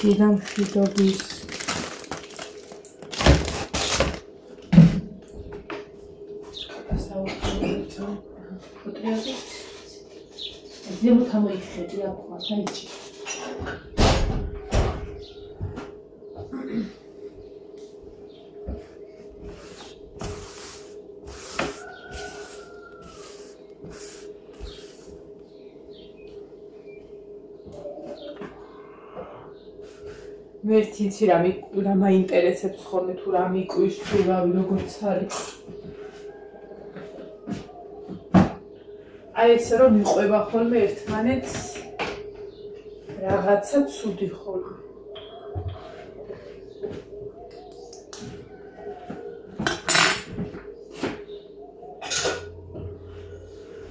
Ირამშვიდობის ზემოთ ამოიხედი აბა დაიჭი ვერც იცი რა მაინტერესებს ხოლმე თუ რა მიყვის თუ რავი როგორც არის აი ესე რომ მიყვება ხოლმე ერთმანეთს რაღაცა ცუდი ხოლმე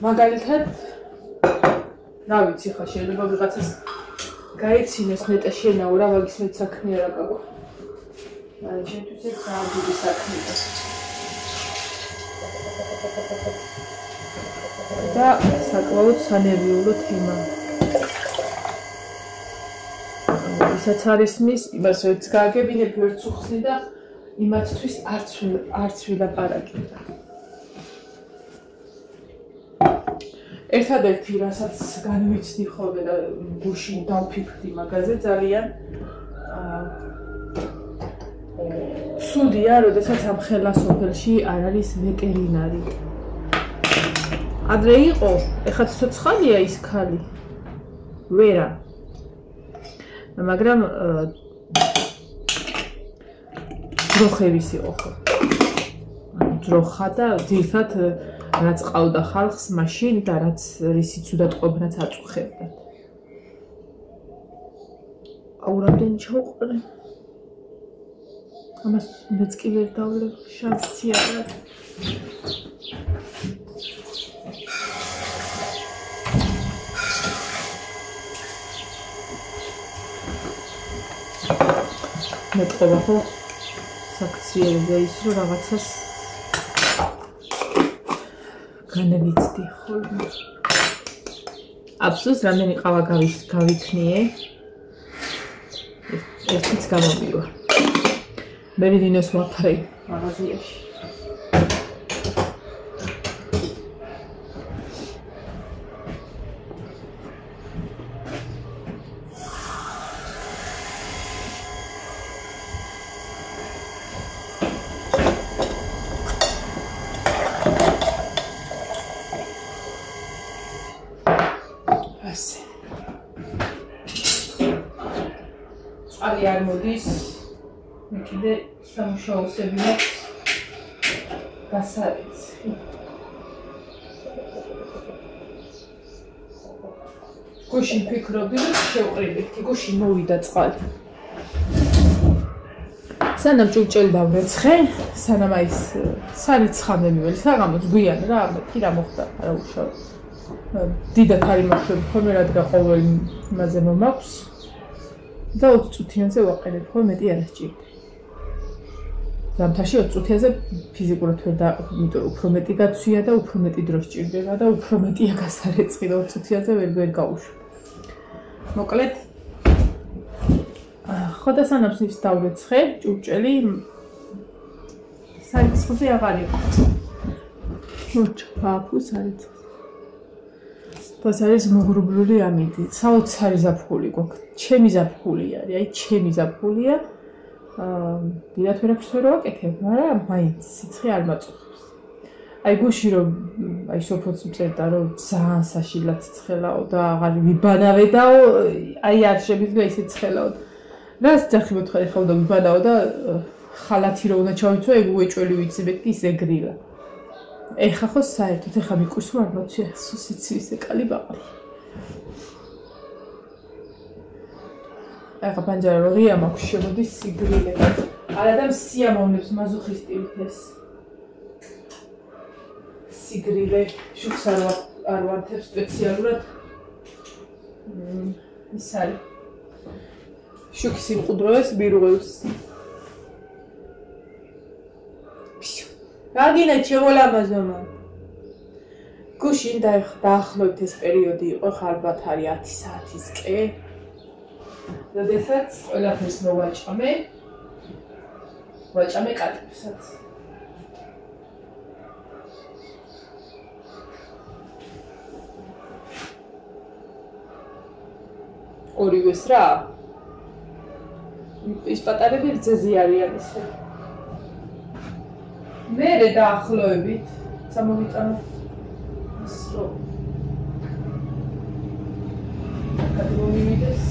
მაგალითად რა ვიცი ხა შეიძლება ვიღაცას გაიცინოს ნეტა შენაო რა მაგის მეც საქმე არა გაქვს. მაგრამ ჩემთვის ეს ძალიან დიდი საქმეა. და საკმაოდ სანერვიულო თემა. ისაც არის მის, იმას ვერც გააგებინებ, ვერც უხსნი და იმათთვის არც ვილაპარაკე. ერთადერთი რასაც განვიცდი ხოლმე და გუშინ დავფიქრდი მაგაზე ძალიან ცუდია, როდესაც ამ ხელასოფელში არ არის ვეტერინარი. ადრე იყო, ეხლა ცოცხალია ის ქალი. ვერა. მაგრამ ძროხების იყო ხო. ძროხა და ძირთად რაც ყავდა ხალხს მაშინ და რაც რისი ცუდატყობნაც აწუხებდა. აურამდენ ჩაუყრე. ამას მეც კი ვერ დავლებ, შანსი არ აქვს. მეტყობა ხო საქციელია ის რომ რაღაცას განვიცდი ხოლმე. აბსოლუტურად რამდენი ყავა გავითნიე. ერთიც გამომივა. მე დინოს ვაფრე მაღაზიაში. წყალი არ მოდის, მე კიდე სამუშაოსები აქვს დასარեցი. გუშინ ფიქრობდი, რომ შევყრიბებდი, გუშინ მოვიდა წყალი. სანამ ჭურჭელი დავრეცხე, სანამ აი ეს სარეცხამები ველი, საღამოც გვიან რა, კი რა მოხდა, არა უშავ. დიდად არ იმართები ხოლმე, რადგან ყოველ იმაზე მომაქვს. და 20 წუთიანზე ვაყენებ ხოლმე, მეტი არ სჭირდება. ზამთარში 20 წუთიანზე ფიზიკურად ვერ და იმიტომ უფრო მეტი გაცვია და უფრო მეტი დრო სჭირდება და უფრო მეტია გასარეცხი და 20 წუთიანზე ვერ გავუშვებ. მოკლედ ხო და სანამ ის დავრეცხე, ჭურჭელი სარეცხზე აღარ იყო. მოჩაფუ სარეცხზე. ეს არის მოგრუბლული ამინდი. საოცარი ზაფხული გვაქვს. ჩემი ზაფხული არის, აი ჩემი ზაფხულია. დიდათ ვერ აქვს რა ვაკეთებ, მაგრამ მაინც სიცხე არ მაწუხებს. აი გუში რომ აი სოფოც მწერდა რომ ძალიან საშილად ცხელაო და აღარ ვიბანავე და აი არ შემიძლია ისე ცხელაო. რას ძახი მოთხარი ხავ და ვიბანავო და ხალათი რო უნდა ჩავიცვა, ეგ უეჭველი ვიციბეთ კი ისე გრილა. ეხა ხო საერთოდ ეხა მიკურს რომ არ მოცია სიცი ისე კალი ბაყრი. ეხა პანჯარა რო ღია მაქვს შემოდის სიგრილე. არადამ სიამოვნებს მაზოხისტივით ეს. სიგრილე შუქს არ ვანთებს სპეციალურად. ის არის. შუქს იმყუდროს მირღვევს. რაგინა შემოლამაზომა. გუშინ დაახლოებით ეს პერიოდი იყო ხალბათ არის 10 საათისკე. როდესაც ყველაფერს მოვაჭამე კატებსაც. ორივეს რა? ის პატარები რძეზე არიან ისე. მე დაახლოებით სამოვიტანო სრო. კატეგორიების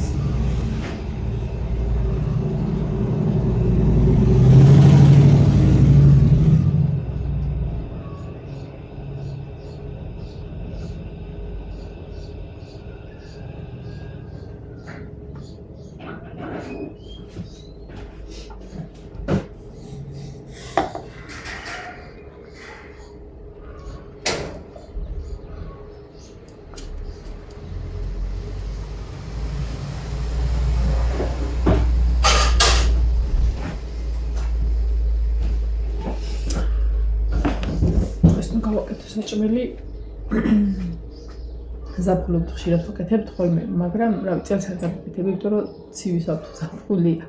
საჭმელი ზაფხულობთ ხშირად ვაკეთებთ ხოლმე, მაგრამ რა ვიცი, წელს არ გავაკეთებ, იმიტომ რომ ცივი ზაფხულია.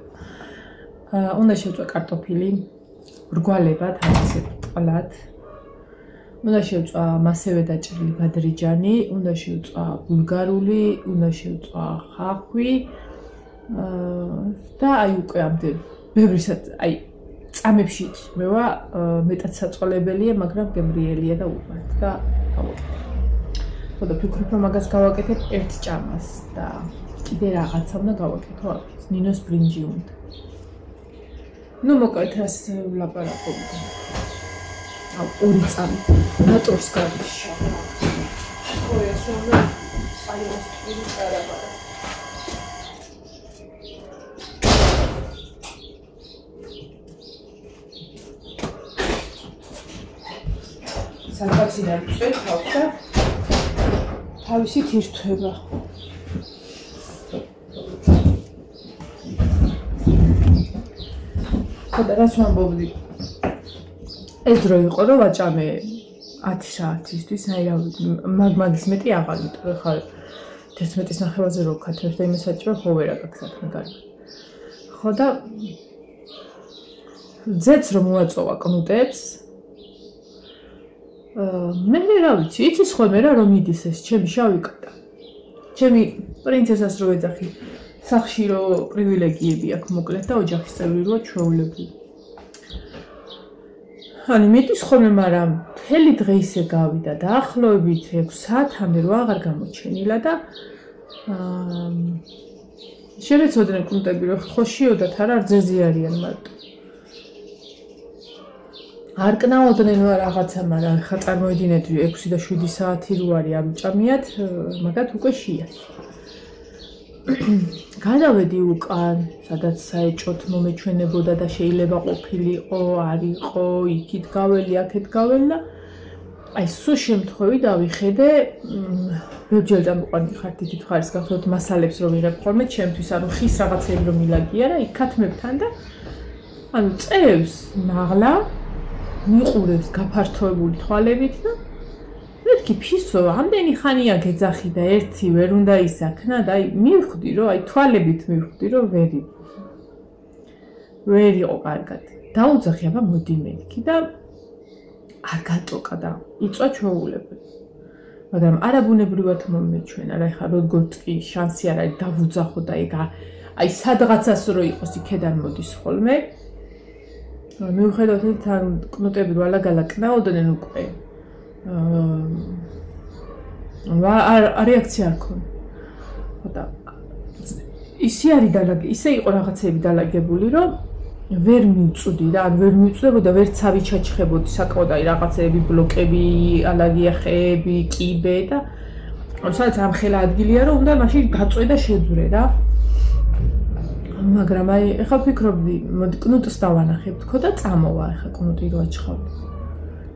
უნდა შევწვა კარტოფილი, ბრგვალებად, ამასე ტყლად. უნდა შევწვა მასევე დაჭრილი ბადრიჯანი, უნდა შევწვა ბულგარული, უნდა შევწვა ხახვი და აი უკვე ამდენ ბევრისად, აი წამებში მევა მეტად საწოლებელია, მაგრამ გემრიელია და უყვართ და გავაკეთე. ხოდა ფიქრობ რომ მაგას გავაკეთებ ერთ ჭამას და კიდე რაღაცა უნდა გავაკეთო აქ. ნინოს ბრინჯი უნდა. ნუ მოკლედ რას ვლაპარაკობ. აუ ორი წამი ნატროს გარეშე. ой, ასე უნდა საერთოდ ის არაბარა. სანაციდან წვეთავს და თავისით ირთვება. ხოდა რაც ვამბობდი. ეს დრო იყო რომ ვაჭამე 10 საათისთვის, აი რა მაგის მეტი აღარ ვიტყვი ხა 11-ის ნახევარზე რო ვქათრებ და იმას ვაჭრე, ხო ვერ აქვს საქმე კარგი. ხოდა ძეც რომ მოვაწოვა კნუტებს მე რა ვიცი, იცის ხოლმე რა რომ მიდის ეს ჩემი შავი კატა. ჩემი პრინცესას რო ეძახი, სახში რო პრივილეგიები აქვს მოკლედ და ოჯახის წევრი რო ჩვეულებული. ანუ მიდის ხოლმე, მაგრამ მთელი დღე ისე გავიდა დაახლოებით 6 საათამდე რო აღარ გამოჩენილა და შევეცოდნენ კუნტები რო ხო შიოდათ არა რძეზე არიან მარტო. არ კნაოდნენ რაღაცა, მაგრამ ხა წარმოიდგინეთ 6 და 7 საათი რო არის არ უჭამიათ, მაგათ უკვე შიათ. გადავედი უკან, სადაც საეჭოთ მომეჩვენებოდა და შეიძლება ყოფილიყო, არ იყო, იქით გაველი, აქეთ გაველი და აი სულ შემთხვევით დავიხედე, ბევრჯერ დამყვანი ხარ თითით ხარის გახლავთ მასალებს რომ ვიღებ ხოლმე ჩემთვის, ანუ ხის რაღაცები რომ მილაგია რა, იქათმებთან და ანუ წევს მაღლა მიყურებს გაფართოებული თვალებით და მეთქი ფისო, ამდენი ხანია გეძახი და ერთი ვერ უნდა ისაქნა და აი მივხვდი რომ აი თვალებით მივხვდი რომ ვერ იყო კარგად. დაუძახი აბა მოდი მეთქი და არ გატოკა და იწვა ჩვეულებული. მაგრამ არაბუნებრივად მომეჩვენა რა, ეხლა როგორც კი შანსი არ არის დავუძახო და ეგ აი სადღაცას რო იყოს იქედან მოდის ხოლმე. მიუხედავად თან კნუტები რო ალაგალა კნაოდნენ უკვე რეაქცია არ ქონდა. ხოდა ისე იყო რაღაცები დალაგებული რომ ვერ მივწვდი რა, ან ვერ მივწვდებოდა, ვერ ცავი ჩაჩხებოდი საკმაოდ აი რაღაცები, ბლოკები, ალაგია ხეები, კიბე და სადაც ამხელა ადგილია რომ უნდა მაშინ გაწვე და შეძვრე რა. მაგრამ აი ეხლა ვფიქრობდი, მოდი კნუტს დავანახებ თქო და წამოვა ეხლა კნუტი რო აჩხავდი.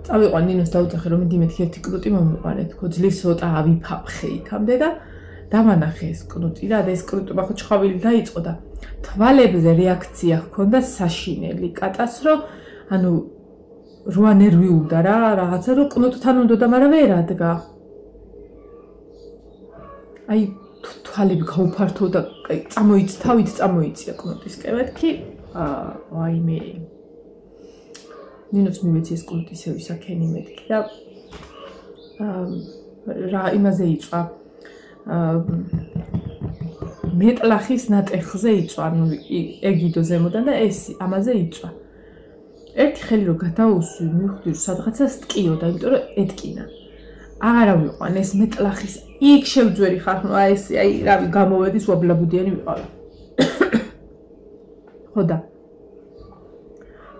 წავიყვან ნინოს დაუძახე რომ მიდი მეთქი ერთი კნუტი მომიყვანე თქო, ძლივს ცოტა ავიფაფხე იქამდე და დავანახე ეს კნუტი რა და ეს კნუტი ხო ჩხავილი დაიწყო და თვალებზე რეაქცია ჰქონდა საშინელი კატას რომ ანუ რვა ნერვიულდა რა რაღაცა რომ კნუტთან უნდა მაგრამ ვერ ადგა აი თვალები გაუფართო და თავით წამოიწია კნუტისკენ მეთქი აიმე ნინოს მივეცი ეს კნუტისევი საქენი მეთქი და რა იმაზე იწვა მეტლახის ნატეხზე იწვა ანუ ეგიდო ზემოდან და ეს ამაზე იწვა ერთი ხელი რო გადაუსვი მივხვდი რომ სადღაცას ტკიოდა იმიტომ რომ ეთკინა აღარა ვიყვან ეს მეტლახის იქ შევძვერი ხარ ნუ აი ეს აი რავი გამოვედის ვაბლაბუდიანი ვიყავი ხოდა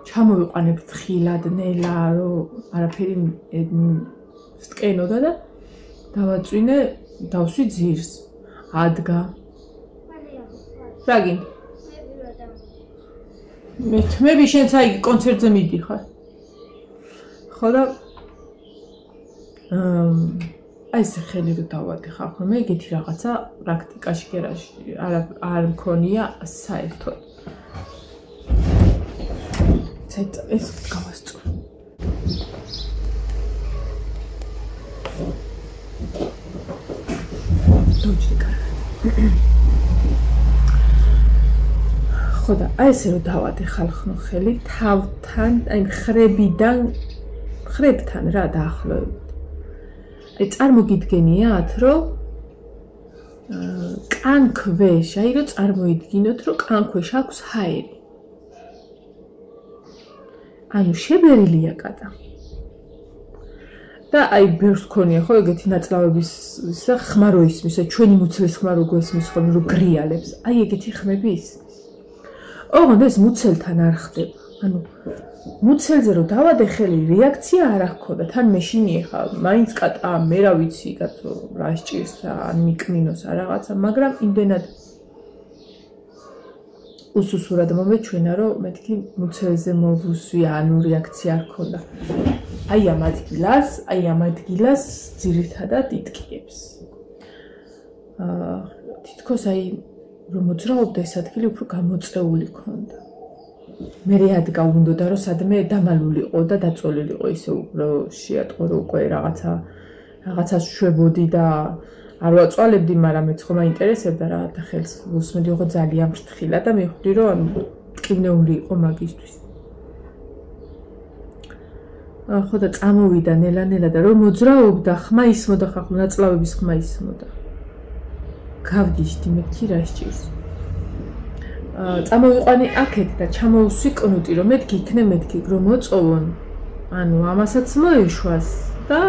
ჩამოვიყვანებ თხილად ნელა რომ არაფერი სტკენოდა და დავაწვინე დავსვი ძირს ადგა რაგინ მე თმები შენც აი კონცერტზე მიდიხარ ხო და აი ეს ხელი რო დავადიხარ ხო მე ეგეთი რაღაცა პრაქტიკაში გერაში არ მქონია საერთოდ ეს გავასწრო ხოდა აი ესე რომ დავადიხარ ხნო ხელი თავთან აი ხრებთან რა დაახლოებით აი წარმოგიდგენიათ რომ კან ქვეშ აი რომ წარმოიდგინოთ რომ კან ქვეშ აქვს ჰაერი ანუ შებერილია კატა და აი ბევრს ქონია ხო ეგეთი ნაწლავების ისა ხმარო ისმის ჩვენი მუცლის ხმარო გვესმის ხოლმე რომ გრიალებს აი ეგეთი ხმები ისმის ოღონდ ეს მუცელთან არ ხდება ანუ მუცელზე რომ დავადე ხელი რეაქცია არ აქვს თან მე შინიეხა მაინც კატა მე რა ვიცი კაცო რა სჭირს ან მიკმინოს რაღაცა მაგრამ იმდენად უსუსურად მომეჩვენა რომ მეთქი მუცელზე მოვუსვი ანუ რეაქცია არ ქონდა აი ამ ადგილას ძირითადად იტკიებს თითქოს აი რომ მოძრაობდა ეს ადგილი უფრო გამოწეული ქონდა მე რადგა უნდა რომ სადმე დამალულიყო და დაწოლილიყო ისე უფრო შეატყო რომ უკვე რაღაცას შვებოდი და არ ვაწვალებდი მაგრამ მეც ხომ მაინტერესებდა რა და ხელს უსმენდი ხო ძალიან ფრთხილა და მივხვდი რომ ტკივნეული იყო მაგისთვის ხო და წამოვიდა ნელა და რომ მოძრაობდა ხმა ისმოდა ხახო ნაწლავების ხმა ისმოდა გავდიჟდი მეთქი რა სჭირს წამოვიყვანი აქეთ და ჩამოუსვი კნუტი რომ მეთქი იქნე მეთქი რომ მოწოვონ ანუ ამასაც მოეშვას და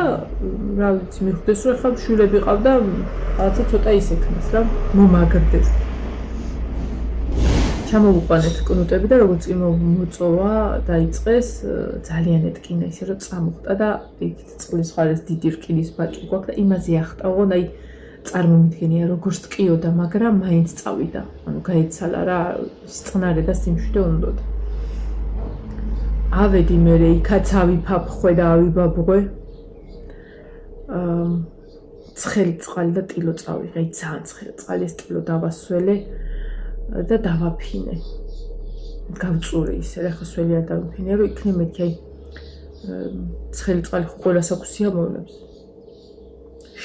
რა ვიცი მიხვდეს რომ ხა შვილები ყავდა რაღაცა ცოტა ისექნეს რა მომაგრდეს ჩამოვიყვანეთ კნუტები და როგორც კი მოწოვა დაიწყეს ძალიან ეტკინა ისე რომ წამოხტა და იქით წყლის ხარეს დიდი რკინის ბაჭი გვაქვს და იმაზე ახტაო და აი წარმომიდგენია როგორც ტკიოდა მაგრამ მაინც წავიდა ანუ გაეცალა რა წყნარე და სიმშვიდე უნდოდა ავედი მე იქაც ავიფაფხვე და ავიბაბღვე ცხელი წყალი და ტილო წავიღე ძალიან ცხელი წყალი ეს ტილო დავასველე და დავაფინე გავწურე ისე რა ხო სველი არ დავიფინე რომ იქნე მეთქი აი ცხელი წყალი ხო ყველას აქვს სიამოვნებს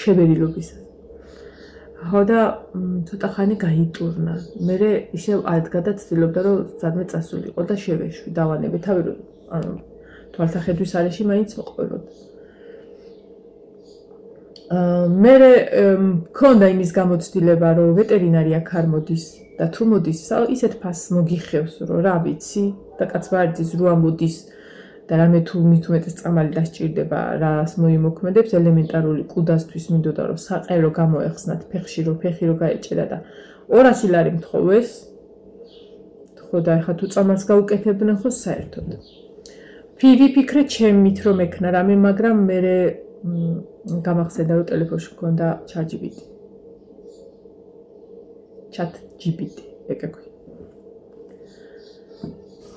შებერილობისა ხო და ცოტა ხანი გაიტურნა მე ისე ადგა და ცდილობდა რომ სადმე წასულიყო და შევეშვი დავანებე თავი რომ ანუ თვალსახედვის არეში მაინც მოყოლოდა მე მქონდა იმის გამოცდილება რომ ვეტერინარი აქ არ მოდის და თუ მოდის ისეთ ფასს მოგიხევს რომ რა ვიცი და კაცბარიძის რო ამოდის და რამე თუ მით უმეტეს წამალი დასჭირდება რას მოიმოქმედებს ელემენტარული კუდასთვის მინდოდა რომ საყერო გამოეხსნათ ფეხში რომ ფეხი რო გაეჭერა და 200 ლარი მთხოვეს ხო და ეხა თუ წამალს გაუკეთებდნენ ხო საერთოდ ვიფიქრე ჩემით რომ ექნა რამე მაგრამ მე გამახსენდა რომ ტელეფონში მქონდა chat GPT ეკექვი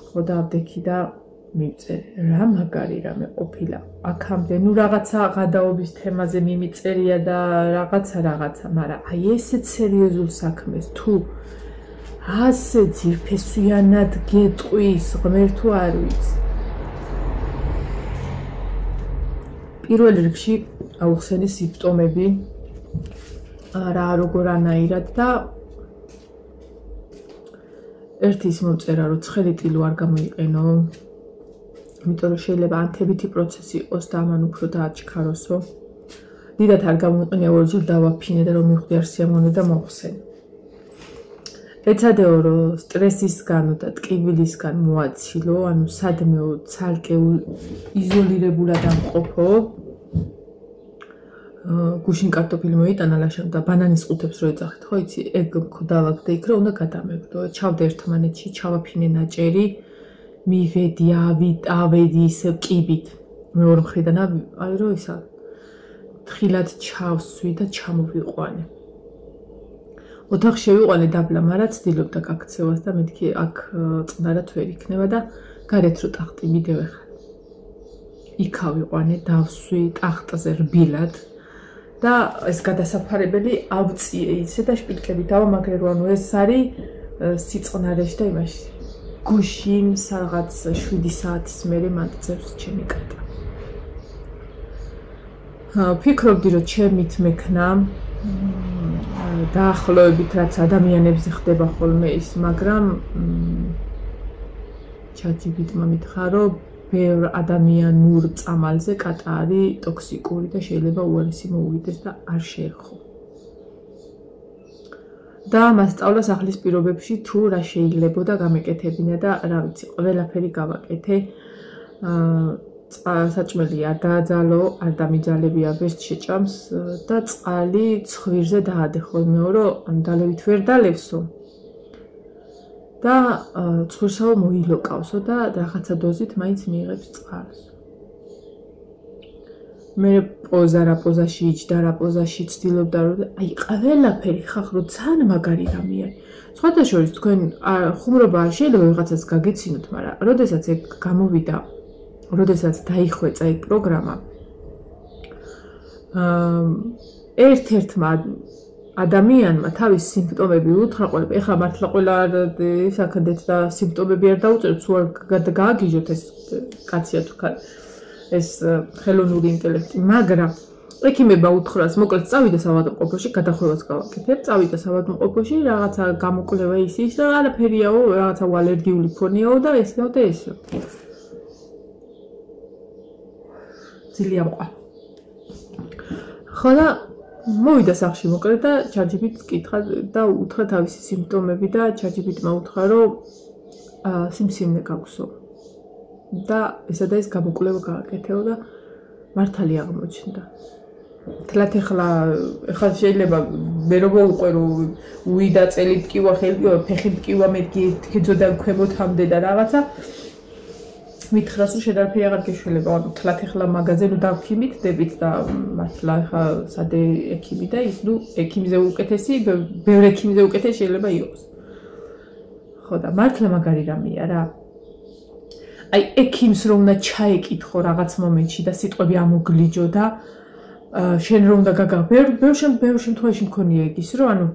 ხო და ავდექი და მივწერე რა მაგარი რამე ყოფილა აქამდე ნუ რაღაცა ღადაობის თემაზე მიმიწერია და რაღაცა მაგრამ აი ესეც სერიოზულ საქმეს თუ ასე ძირფესვიანად გეტყვის ღმერთო არ ვიცი პირველ რიგში აუხსენის სიმპტომები რა როგორანაირად და ერთი ის მომწერა რომ ცხელი ტილო არ გამოიყენო, იმიტომ რომ შეიძლება ანთებითი პროცესი იყოს და ამან უფრო დააჩქაროსო. დიდად არ გამოიყენია ორჯერ დავაფინე და რომ მივხვდი არ სიამოვნე და მოხსენ. ეცადეო რომ სტრესისგან და ტკივილისგან მოაცილო, ანუ სადმეო ცალკე იზოლირებულად ამყოფო. გუშინ კარტოფილი მოიტანა ლაშამ და ბანანის ყუთებს რო ეძახით, ხო იცი, ეგ მქონდავაგდა იქ რომ უნდა გადამეგდო. ჩავდე ერთმანეთში, ჩავაფინე ნაჭერი, მივედი, ავედი ისე კიბით. მეორე მხრიდან აი რომ ისა თხილად ჩავსვი და ჩამოვიყვანე. ოთახ შევიყვანე დაბლა, მაგრამ ცდილობდა გაქცევას და მეთქი აქ წნარად ვერ იქნება და გარეთ რო ტახტი მიდევ ახლა. იქ ავიყვანე, დავსვი ტახტზე რბილად და ეს გადასაფარებელი ავწიე ისე და შპილკებით ავამაგრე რომ ანუ ეს არის სიწყნარეში და იმაში. გუშინ რაღაც 7 საათის მერე მატწევს ჩემი კატა. ფიქრობდი რომ ჩემით მექნა დაახლოებით რაც ადამიანებზე ხდება ხოლმე ის, მაგრამ ChatGPT-მა მითხრა რომ ბევრ ადამიანურ წამალზე კატა არის ტოქსიკური და შეიძლება უარესი მოუვიდეს და არ შეეხო. და მასწავლა სახლის პირობებში თუ რა შეიძლებოდა გამეკეთებინა და რა ვიცი, ყველაფერი გავაკეთე. საჭმელი არ დააძალო, არ დამიძალებია, ვერც შეჭამს და წყალი ცხვირზე დაადე ხოლმეო, რომ დალევით ვერ დალევსო. და ცხვირსაო მოილოკავსო და რაღაცა დოზით მაინც მიიღებს წყალს. მე პოზა პოზაში იჯდა, რა პოზაში ცდილობდა რომ აი ყველაფერი ხახ რომ ძალიან მაგარი რამეა. სხვათა შორის თქვენ ხუმრობა არ შეიძლება ვიღაცას გაგეცინოთ, მაგრამ როდესაც ეგ გამოვიდა, როდესაც დაიხვეწა ეგ პროგრამა, ერთ-ერთმა ადამიანმა თავის სიმპტომები უთხრა ყველა, ეხლა მართლა ყველა ისაქდეთ და სიმპტომები არ დაუწეროთ, სულ გააგიჟოთ ეს კაცია თუ ხარ ეს ხელოვნური ინტელექტი, მაგრამ ექიმებმა უთხრას, მოკლედ წავიდა საავადმყოფოში, გადახვევას გავაკეთებ, წავიდა საავადმყოფოში, რაღაცა გამოკვლევა ის და არაფერიაო, რაღაცა ალერგიული ფონიაო და ესეო და ესეო. ძილია მყვა. ხო და მოვიდა სახლში მოკლედ და ChatGPT-ს კითხა და უთხრა თავისი სიმპტომები და ChatGPT-მა უთხრა რომ სიმსივნე გაქვსო. და ესა და ეს გამოკვლევა გააკეთეო და მართალი აღმოჩნდა. თლათ ეხლა შეიძლება მე რო მოვყვე რომ უიდა წელი მტკივა ხელი ფეხი მტკივა მეთქი ქეძოდა ქვემოთამდე და რაღაცა მითხრას რომ შედარფერი აღარ გეშველება, ანუ თლათ ეხლა მაღაზიაზე დავქიმით დებით და მართლა ეხლა სადე ექიმი და ის ნუ ექიმზე უკეთესი, ბევრ ექიმზე უკეთესი შეიძლება იყოს. ხო და მართლა მაგარი რამეა რა. აი ექიმს რომ უნდა ჩაეკითხო რაღაც მომენტში და სიტყვები ამოგლიჯო და შენ რომ უნდა გაგა ბევრ შემთხვევაში მქონია ის რომ ანუ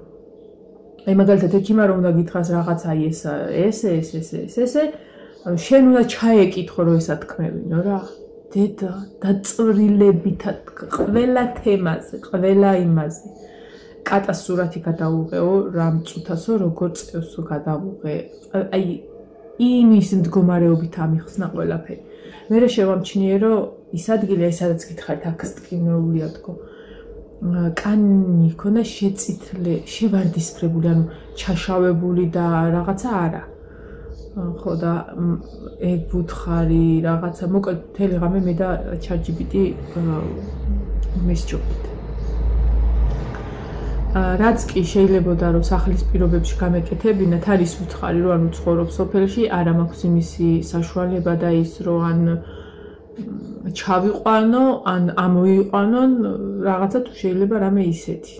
აი მაგალითად ექიმა რომ უნდა გითხრას რაღაც აი ესე შენ უნდა ჩაეკითხო რომ ესა თქმევინო რა დედა დაწვრილებითად ყველა თემაზე ყველა იმაზე კატას სურათი გადავუღეო რა მწუთასო როგორ წევსო გადავუღე აი იმის მდგომარეობით ამიხსნა ყველაფერი. მე შევამჩნიე რომ ის ადგილი აი სადაც გითხარით აქ სტკინოულია თქო. კანი ქონდა შეწითლე, შევარდისფრებული, ანუ ჩაშავებული და რაღაცა არა. ხო და ეგ ვუთხარი რაღაცა მოკლედ მთელი ღამე მე და ChatGPT მისჯობთ. რაც კი შეიძლებოდა რომ სახლის პირობებში გამეკეთებინათ არის უცხარი რომ ანუ ცხოვრობს სოფელში არა მაქვს იმისი საშუალება და ის რომ ან ჩავიყვანო ან ამოიყვანონ რაღაცა თუ შეიძლება რამე ისეთი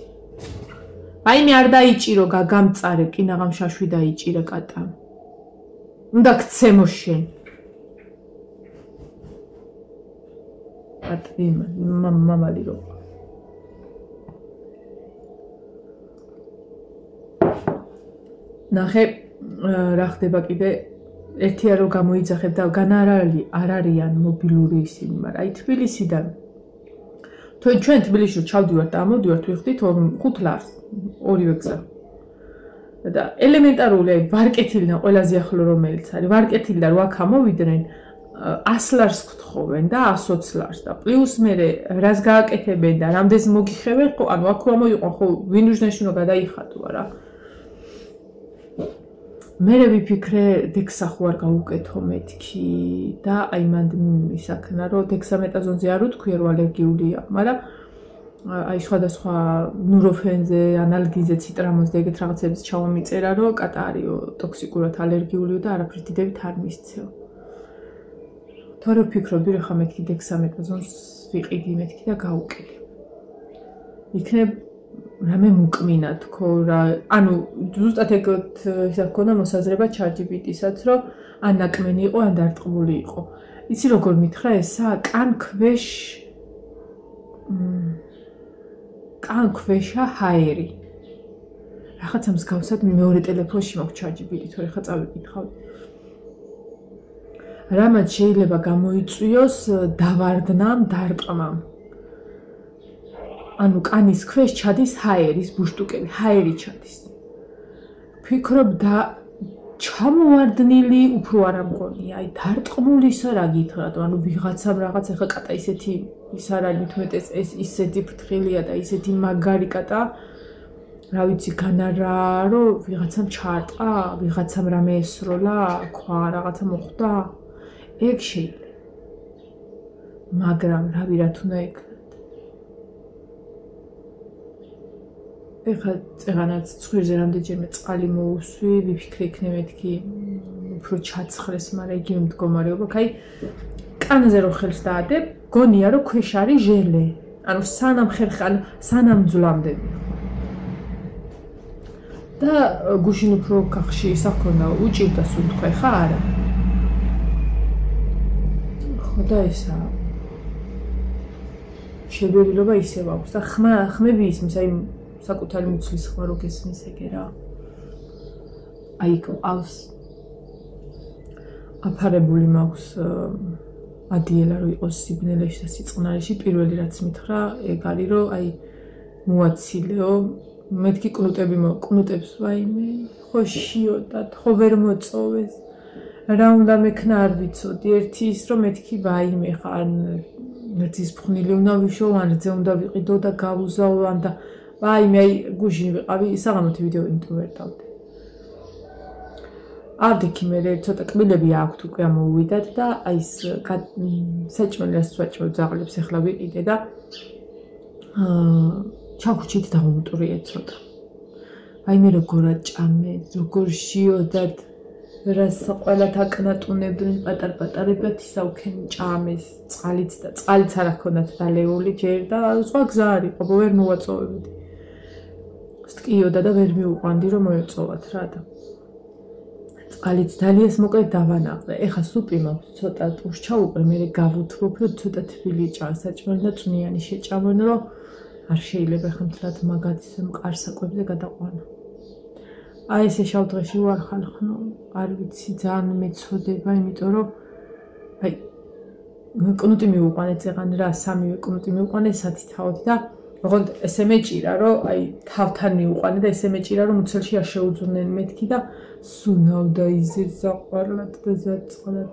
აი მე არ დაიჭირო გამწარე კინაღამ შაშვი დაიჭირა კატა უნდა გცემო შენ ატი მამალი რო ნახე რა ხდება კიდე ერთია რომ გამოიძახებ და არ არიან მობილური ისინი, მაგრამ აი თბილისიდან ჩვენ თბილისში ჩავდივართ და ამოდივართ ვიხდით 5 ლარს ორივე გზა. და ელემენტარული ვარკეთილიდან ყველაზე ახლო რომელიც არის ვარკეთილი და რო აქ ამოვიდნენ 100 ლარს გთხოვენ და 120 ლარს და პლუს მე რას გააკეთებენ და რამდენს მოგიხევენ ხო ანუ აქ ამოიყო ხო ვინუჟნეში რომ გადაიხადო რა მე ვიფიქრე დექსახო არ გავუკეთო მეთქი და აი მანდ ისაქნა რომ დექსამეტაზონზე არ უთქვია რომ ალერგიულია მაგრამ აი სხვადასხვა ნუროფენზე, ანალგიზე, ციტრამონზე ეგეთ რაღაცებს ჩავამიწერა, რომ კატარიო ტოქსიკურად ალერგიულია და არაფრის დიდებით არ მისცეო. თორე ვფიქრობდი, რომ ხა მეთქი დექსამეტაზონს ვიყიდი მეთქი და გავუკეთე. იქნებ რამე მუკმინა თქო რა, ანუ ზუსტად ეგეთ ისა გქონდა მოსაზრება ChatGPT-საც, რომ ან ნაკმენი იყო, ან დარტყმული იყო. იცი როგორ მითხრა ესა, კან ქვეშ კან ქვეშა ჰაერი. რაღაცა მსგავსად მეორე ტელეფონში მაქვს ChatGPT, თორე ხა წავიკითხავ. რამაც შეიძლება გამოიწვიოს დავარდნამ, დარტყმამ. ანუ კანის ქვეშ ჩადის ჰაერის ბუშტუკები, ჰაერი ჩადის. ფიქრობ და ჩამოვარდნილი უფრო არ ამგონია, აი დარტყმულისა რა გითხრათ, ანუ ვიღაცამ რაღაც ახლა კატა ისეთი ის არ არის მithumetes ეს ისეთი ფრთხილია და ისეთი მაგარი კატა რა ვიცი განარა რომ ვიღაცამ ჩაარტყა, ვიღაცამ რამე ესროლა, ქვა რაღაცა მოხდა. ეგ შეიძლება. მაგრამ რავი რა თუნდა ეკრათ. ეხლა წეღანაც ცხვირზე რამდენჯერმე წყალი მოუსვი, ვიფიქრე იქნებ მეთქი უფრო ჩაცხრეს, მაგრამ იგივე მდგომარეობა, აი კანზე რო ხელს დაადებ, გონია რომ ქვეშ არის ჟელე. ანუ სანამ ხერხი, ანუ სანამ ძვლამდე. და გუშინ უფრო კახში ისა ჰქონდა, უჭირდა სულ თქვა, ხა არა. ხო და ისა შეგერილობა ისევ აქვს და ხმები ისმის, აი საკუთარი მუცლის ხმა რო გესმის ეგე რა. აი ყავს აფარებული მაქვს ადიელა რო იყოს სიბნელეში და სიწყნარეში პირველი რაც მითხრა ეგ არის რომ აი მოაცილეო მეთქი კნუტებს ვაიმე ხო შიოდა ხო ვერ მოწოვეს რა უნდა მექნა არ ვიცოდი ერთი ის რომ მეთქი ვაიმე ხან ერთის ფხნილი უნდა ვიშო ან რძე უნდა ვიყიდო და გავუზაო ან და ვაიმე აი გუშინ ვიყავი საღამოთი ვიდეო ინტროვერტავდი არდიქი მე ცოტა კბილები აქვთ უკვე ამოვიდათ და აი ეს საჭმელს ვაჭრო ძაღლებს ახლა ვიყიდე და ჩაგვჭით და უმტვრიე ცოტა აი მე როგორ აჭამე როგორ შიოდათ რას ყველა თაკნატუნებდნენ პატარ-პატარებად ისა უქენ ჭამეს წყალიც და წყალიც არ ჰქონდათ დალეული ჯერ და სხვა გზა არ იყო ვერ მოვაწოვებდი სტკიოდა და ვერ მიუყვანდი რომ მოეწოვათ რა და წყალიც დალიეს მოკლედ დავანახე. ეხა სუპი მაქვს ცოტა ტურს ჩაუყრე, მე გავუთრობ, რომ ცოტა თბილი ჭარ საჭმელი და წვნიანი შეჭამონ, რომ არ შეიძლება ხა მთლად მაგათი მყარ საკვებზე გადაყვანა. აი ესე შავ დღეში ვარ ხალხნო, არ ვიცი ძალიან მეწოდება, იმიტომ რომ აი კნუტი მივუყვანე წეღან რა, სამივე კნუტი მივუყვანე სათითაოდ და ოღონდ ესე მეჭირა, რომ აი თავთან მივუყვანე და ესე მეჭირა, რომ მუცელში არ შეუძვრნენ მეთქი და სუნავდა იზეთ საყვარლად და ზაწყლად.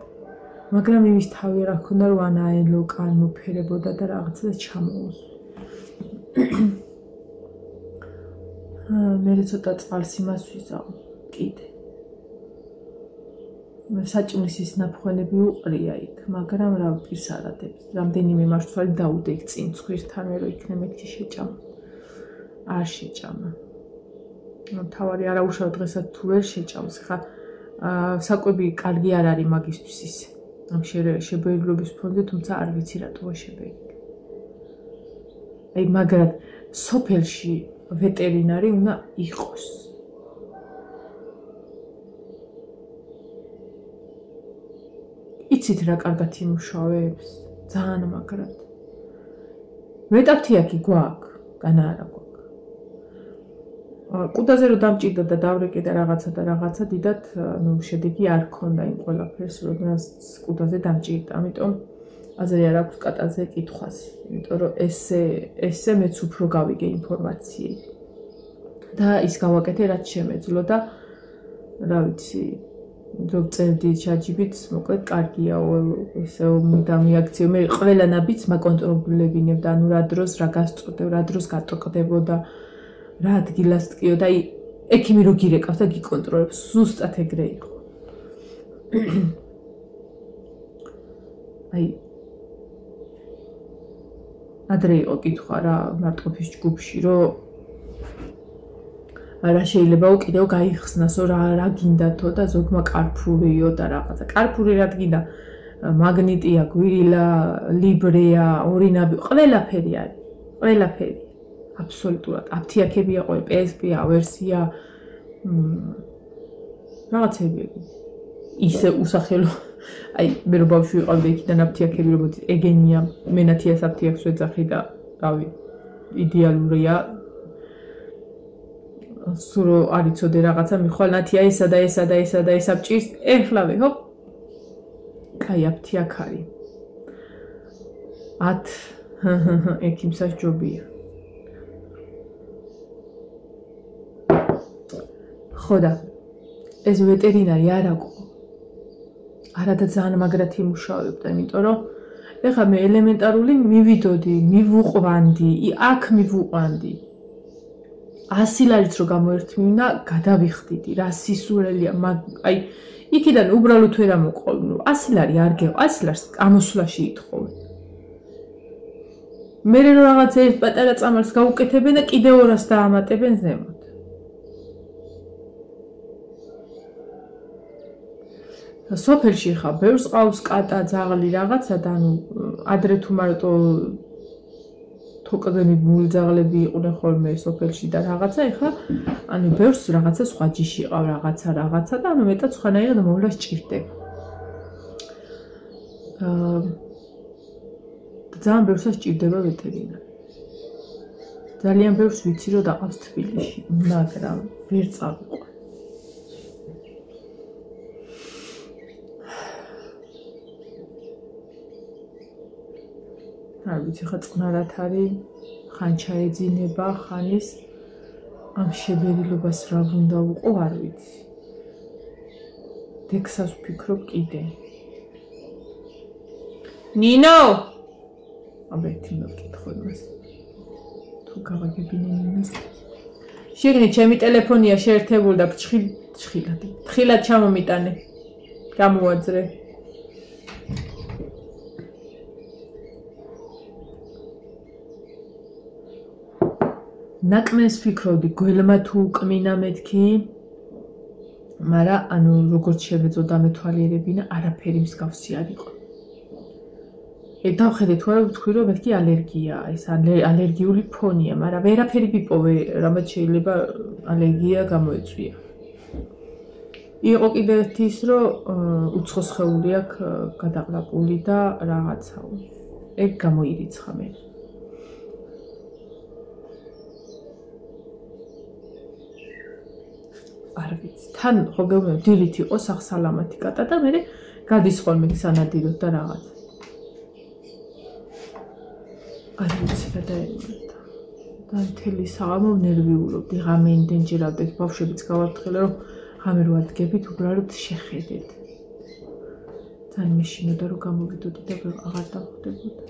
მაგრამ იმის თავი რა ქონდა, რომ ანაელო კან მოფერებოდა და რაღაცა და ჩამოუსვი. მე ცოტა წყალს იმას ვიზავ, კიდე. საჭმლის ის ნაფხვენები უყრია იქ, მაგრამ რა პირს არადებს. რამდენიმე მარცვალი დაუდე იქ წინ ცხვირთან, მე რო იქნე მეთქი შეჭამა. არ შეჭამა. თავარი არაუშავ დღესაც თუ ვერ შეჭამს, ხა საკვები კარგი არ არის მაგისთვის ისე. ამ შებეილობის ფონზე, თუმცა არ ვიცი რატოა შებეილი. აი მაგრად სოფელში ვეტერინარი უნდა იყოს. იცით რა კარგად იმუშავებს, ძალიან მაგრად. ვეტაპთიაკი გვაქვს, განა არა გვაქვს. კუდაზე რომ დამჭირდა და დავრეკე და რაღაცა დიდად, შედეგი არ ქონდა იმ ყველაფერს, როდესაც კუდაზე დამჭირდა. ამიტომ აზრი არ აქვს კატაზე კითხვას, იმიტომ რომ ესე მეც უფრო გავიგე ინფორმაციით. და ის გავაკეთე რაც შემეძლო და რა ვიცი, რომ წერდი ChatGPT-ს, მოკლედ კარგია ესე მიაქციო. მე ყველა ნაბიჯს მაკონტროლებინებ და ანუ რა დროს რა გასწორდებ, რა დროს გატოყდებოდა, რა ადგილას ტკიო და ექიმი რო გირეკავს და გიკონტროლებს, ზუსტად ეგრე იყო. აი ადრე იყო კითხვა რა მარტყოფის ჯგუფში, რომ რა შეიძლება კიდევ გაიხსნასო რა გინდათო და ზოგმა კარფურიო და რაღაცა. კარფური რა გინდა? მაგნიტია, გვირილა, ლიბრეა, ორინაბი, ყველაფერი არის. ყველაფერი. აბსოლუტურად. აფთიაქებია ყოველ PSP-ა, ვერსია რაღაცები ისე უსახელო. აი, მე რო ბავშვი ვიყავდი, იქიდან აფთიაქები რომ მოდის, ეგენია, მენათიას აფთიაქს ვეძახი და რავი, იდეალურია. სურო არ იცოდე რაღაცა, მიხვალ ნათია ესა და ესა და ესა და ესა ბჭირს, ეხლავე, ჰოპ. კაი, აფთიაქ არის. 10 ექიმსაც ჯობია. ხო და ეს ვეტერინარი არ აქვს. არადა ძალიან მაგრად იმუშავებდა, იმიტომ რომ ეხლა მე ელემენტარული მივიდოდი, მივუყვანდი, აქ მივუყვანდი. 100 ლარიც რო გამოერთმივნა, გადავიხდიდი, რა სისურელია, აი იქიდან უბრალოდ ვერ ამოყოლნო. 100 ლარი არ გეყო, 100 ლარს ამოსვლაში ითხოვე. მე რო რაღაც ერთ პატარა წამალს გაუკეთებენ და კიდევ 200 დაამატებენ ზემოთ. სოფელში ხა ბევრს ყავს კატა, ძაღლი რაღაცა და ანუ ადრე თუ მარტო თოკდენი მული ძაღლები იყვნენ ხოლმე სოფელში და რაღაცა, ეხლა ანუ ბევრს რაღაცა სხვა ჯიში ყავ რაღაცა და ანუ მეტად სხვანაირად მოვლა სჭირდება. ძალიან ბევრსაც სჭირდება ვეტერინარი. ძალიან ბევრს ვიცი რომ დაყავს თბილისში, მაგრამ ვერ წავიყვან. არ ვიცი, ხა წყნარად არის, ხან ჩაეძინება, ხანის ამ შებერილობას რა უნდა უყო, არ ვიცი. დექსას ვფიქრობ კიდე. ნინო! აბეთი მოვკითხო იმას. თუ გავაგებინე ნინოს. შეგნი, ჩემი ტელეფონია შეერთებული და ფრთხილად ჩამომიტანე. გამოვაძრე. ნაკმენს ვფიქრობდი, გველმა თუ უკმინა მეთქი, მაგრამ ანუ როგორც შევეძო და მეთვალიერებინა, არაფერი მსგავსი არ იყო. დავხედე თუ არა ვთქვი, რომ მეთქი ალერგია, ეს ალერგიული ფონია, მაგრამ ვერაფერი ვიპოვე, რამაც შეიძლება ალერგია გამოეწვია. იყო კიდევ ერთი ის, რომ უცხო სხეული აქვს გადაყლაპული და რაღაცა. ეგ გამოირიცხა მე. არ ვიცი, თან ხო გეუბნები, დილით იყო სახსალამათი კატა და მე გადის ხოლმე სანადიროდ და რაღაც. არ ვიცი რა დაემართა. და მთელი საღამო ნერვიულობდი, ღამე იმდენჯერავდეთ, ბავშვებიც გავართხილე, რომ ღამე რო ადგებით, უბრალოდ შეხედეთ. ძალიან მეშინოდა, რომ გამოვიდოდი და აღარ დავხვდებოდა.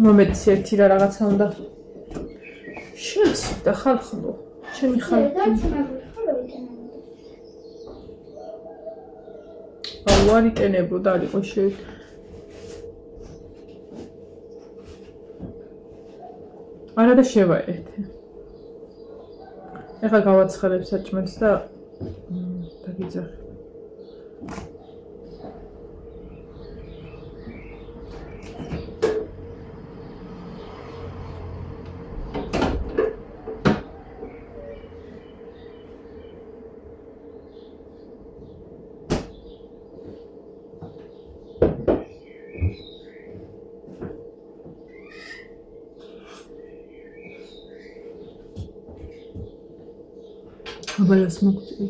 მომეც ერთი რაღაცა უნდა შეცდა ხალხო. ჩემი ხალხი. აუ არ იტენებოდა, არ იყო არა და შევაერთე. ეხლა გავაცხელებ საჭმელს და დაგიძახე. აბაიას მოგწევი.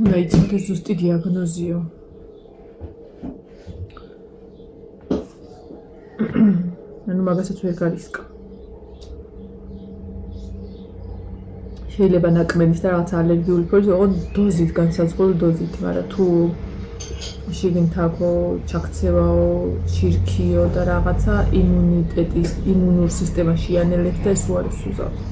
უნდა იცოდეს ზუსტი დიაგნოზიო. ანუ მაგასაც ვერ გარისკა. შეიძლება ნაკმენის და რაღაც ალერგიული ფორი ოღონდ დოზით განსაზღვრული დოზით, მაგრამ თუ შიგნით აქვს ჩაქცევაო, ჩირქიო და რაღაცა იმუნიტეტის, იმუნურ სისტემაში იანელებს და ეს უარის უზავს.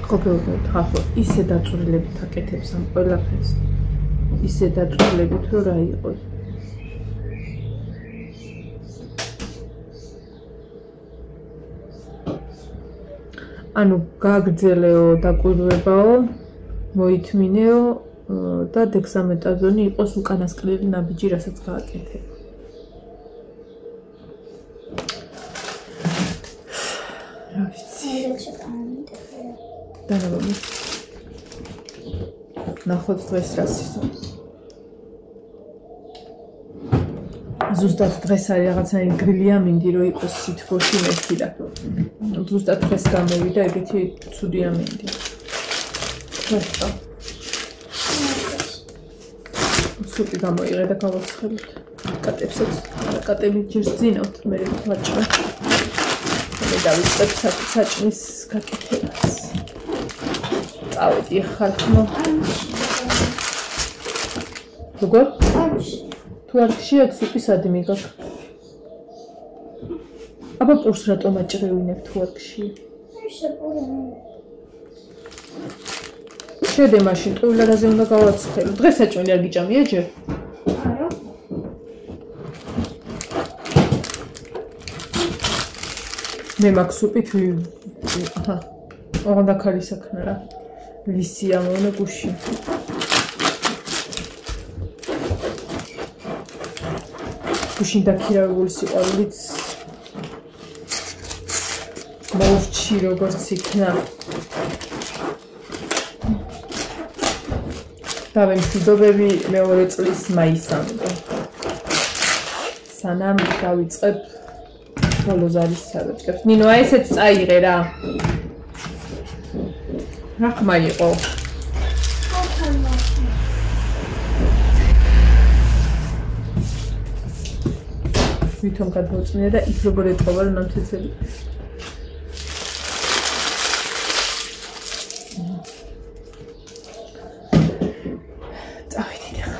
ყოფილობთ ხალხო ისე დაწვრილებით აკეთებს ამ ყველაფერს. ისე დაწვრილებით რომ რა იყოს. ანუ გაგრძელეო დაკვირვებაო, მოითმინეო და დექსამეტაზონი იყოს უკანასკნელი ნაბიჯი, რასაც გააკეთებ. რა ვიცი. დანაბამი. ნახოთ დღეს რა სიზო. ზუსტად დღეს არის რაღაცნაირი გრილია მინდი რომ იყოს სითბოში მეთქი და ზუსტად დღეს გამოვიდა ეგეთი ცუდია მინდი. ხო. სუპი გამოიღე და გავაცხელოთ. კატებსაც, კატები ჯერ ძინავთ, მე ვაჭრა. მე დავიწყებ საჭმის გაკეთებას. წავედი ხალხო. როგორ? თუ არ ხშიათ სუპის ადმიგა. აბა პურს რატომ აჭრევინებ თუ არ ხშია? შედე მაშინ ტყუილადაზე უნდა გავაცხელო. დღეს საჭმელი არ გიჭამია ჯერ? არა. მე მაქვს სუპით აჰა. ოღონდ აქ არის საქმე რა. ვისია მონა გუში. გუშინ დაქირავებული სიყვარულიც მოვრჩი როგორც იქნა. დავემშვიდობები მეორე წლის მაისამდე. სანამ დავიწყებ ბოლოზარის სადაჭრებს. ნინო, აი ესეც წაიღე რა. რა ხმა იყო? ვითომ გადმოწმინე და იქ როგორ ეტყობა რომ ნამცეცები. წავიდით ახლა.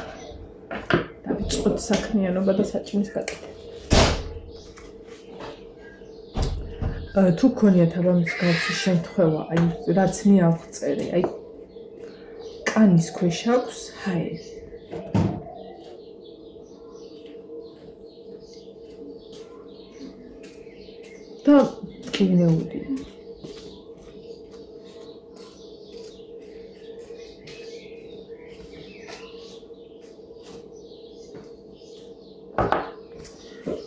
დავიწყოთ საქმიანობა და საჭმის გაკეთება. თუ გქონიათ აბამის გავსი შემთხვევა, აი რაც მე ავწერე, აი კანის ქვეშ აქვს ჰაერი. და კინეული.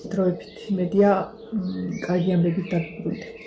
დროებით იმედია კარგი ამბებით დაგბრუნდები.